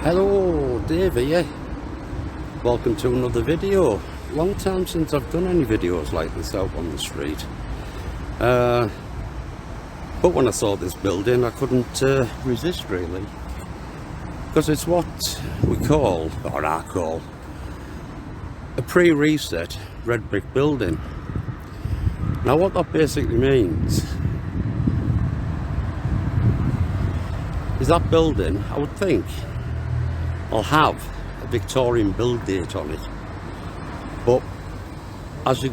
Hello, Dave here. Welcome to another video. Long time since I've done any videos like this out on the street. But when I saw this building, I couldn't resist really, because it's what we call, or I call, a pre-reset red brick building. Now what that basically means is that building, I would think, will have a Victorian build date on it, but as you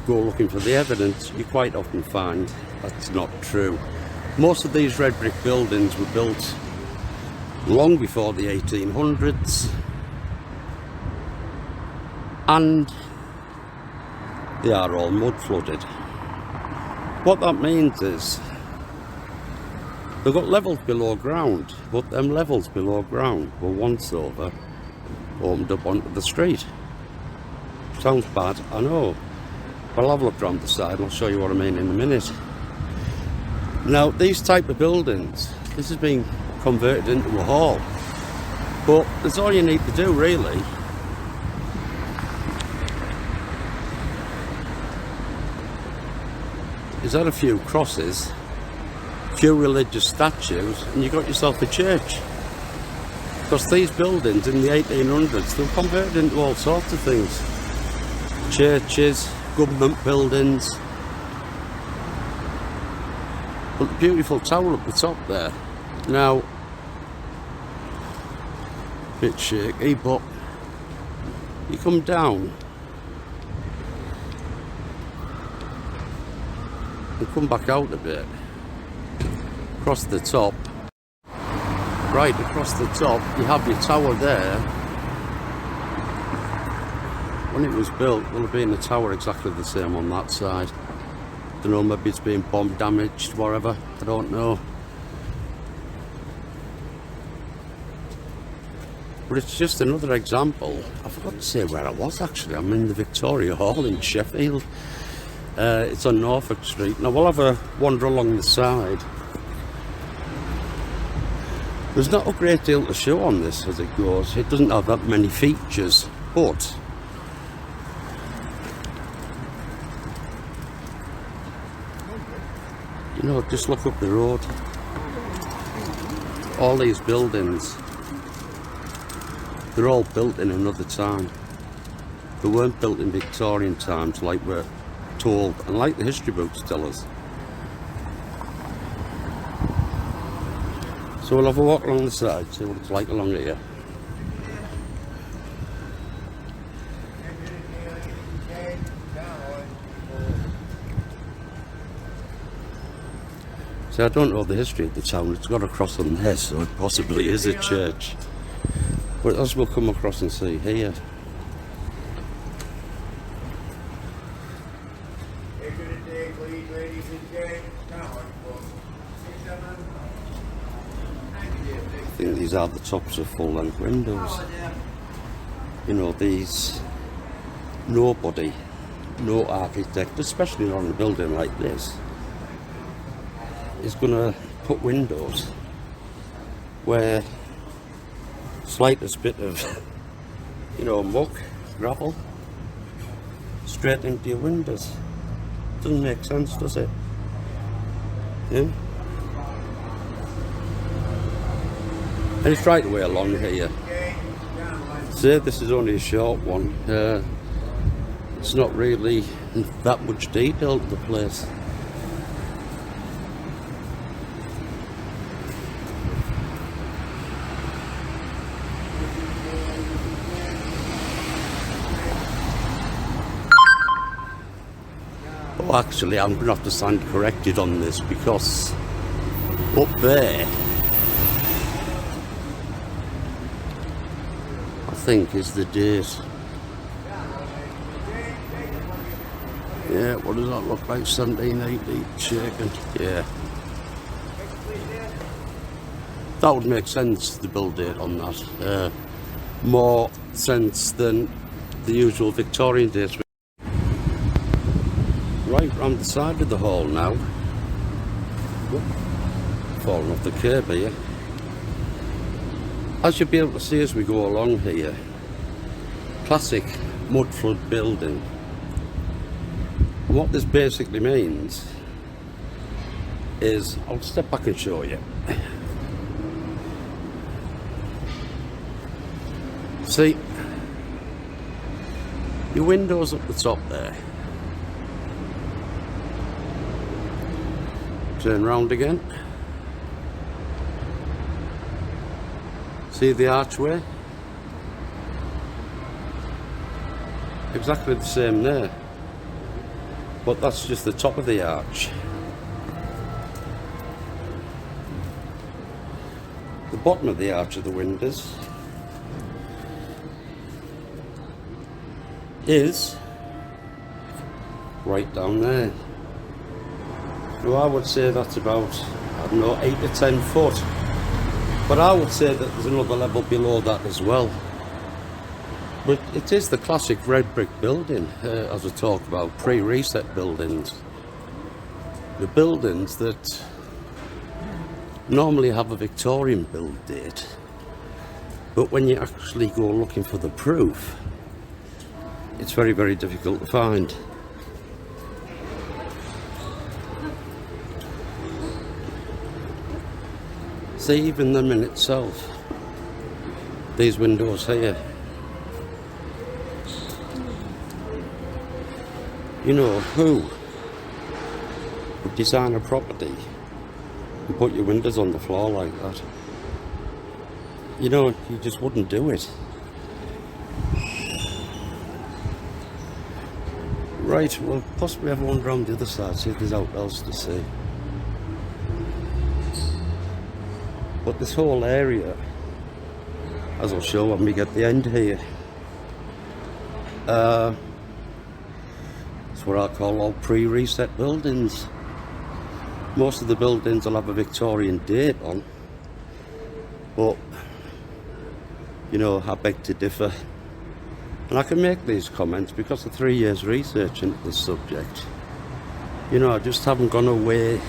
go looking for the evidence, you quite often find that's not true. Most of these red brick buildings were built long before the 1800s, and they are all mud flooded. What that means is they've got levels below ground, but them levels below ground were once opened up onto the street. Sounds bad, I know, but I'll have a look around the side and I'll show you what I mean in a minute. Now, these type of buildings, this has been converted into a hall, but that's all you need to do really. Is add a few crosses, few religious statues, and you got yourself a church. Because these buildings in the 1800s, they were converted into all sorts of things. Churches, government buildings. But the beautiful tower at the top there, now, a bit shaky, but you come down and come back out a bit, across the top, right across the top, you have your tower there. When it was built, will have been a tower exactly the same on that side. Don't know, maybe it's been bomb damaged, whatever, I don't know. But it's just another example. I forgot to say where I was actually. I'm in the Victoria Hall in Sheffield. It's on Norfolk Street. Now we'll have a wander along the side. There's not a great deal to show on this as it goes. It doesn't have that many features, but you know, just look up the road. All these buildings, they're all built in another time. They weren't built in Victorian times like we're told, and like the history books tell us. So we'll have a walk along the side, see what it's like along here. See, I don't know the history of the town. It's got a cross on there, so it possibly is a church. But as we'll come across and see here. I think these are the tops of full-length windows. You know, these, nobody, no architect, especially not in a building like this, is going to put windows where slightest bit of, you know, muck, gravel, straight into your windows. Doesn't make sense, does it? Yeah? And it's right away along here. So this is only a short one. It's not really that much detail to the place. Oh, actually, I'm going to have to stand corrected on this, because up there, I think, is the date. Yeah, what does that look like? 1780 shaken. Yeah. That would make sense, the build date on that. More sense than the usual Victorian dates. Right round the side of the hall now. Whoop. Falling off the curb here. As you'll be able to see as we go along here, classic mud flood building. And what this basically means is, I'll step back and show you. See, your windows up the top there. Turn round again. See the archway? Exactly the same there. But that's just the top of the arch. The bottom of the arch of the windows is right down there. Now I would say that's about, I don't know, 8 to 10 foot. But I would say that there's another level below that as well. But it is the classic red brick building, as I talked about, pre-reset buildings. The buildings that normally have a Victorian build date. But when you actually go looking for the proof, it's very, very difficult to find. See, even them in itself, these windows here, you know, who would design a property and put your windows on the floor like that? You know, you just wouldn't do it. Right, we'll possibly have one round the other side, see if there's out else to see. But this whole area, as I'll show when we get the end here, it's what I call all pre-reset buildings. Most of the buildings will have a Victorian date on, but you know, I beg to differ. And I can make these comments because of 3 years research into this subject. You know, I just haven't gone away,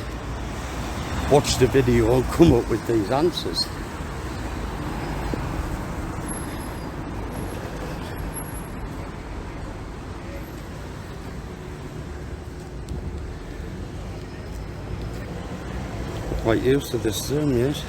watched the video and come up with these answers. Quite used to this zoom yet.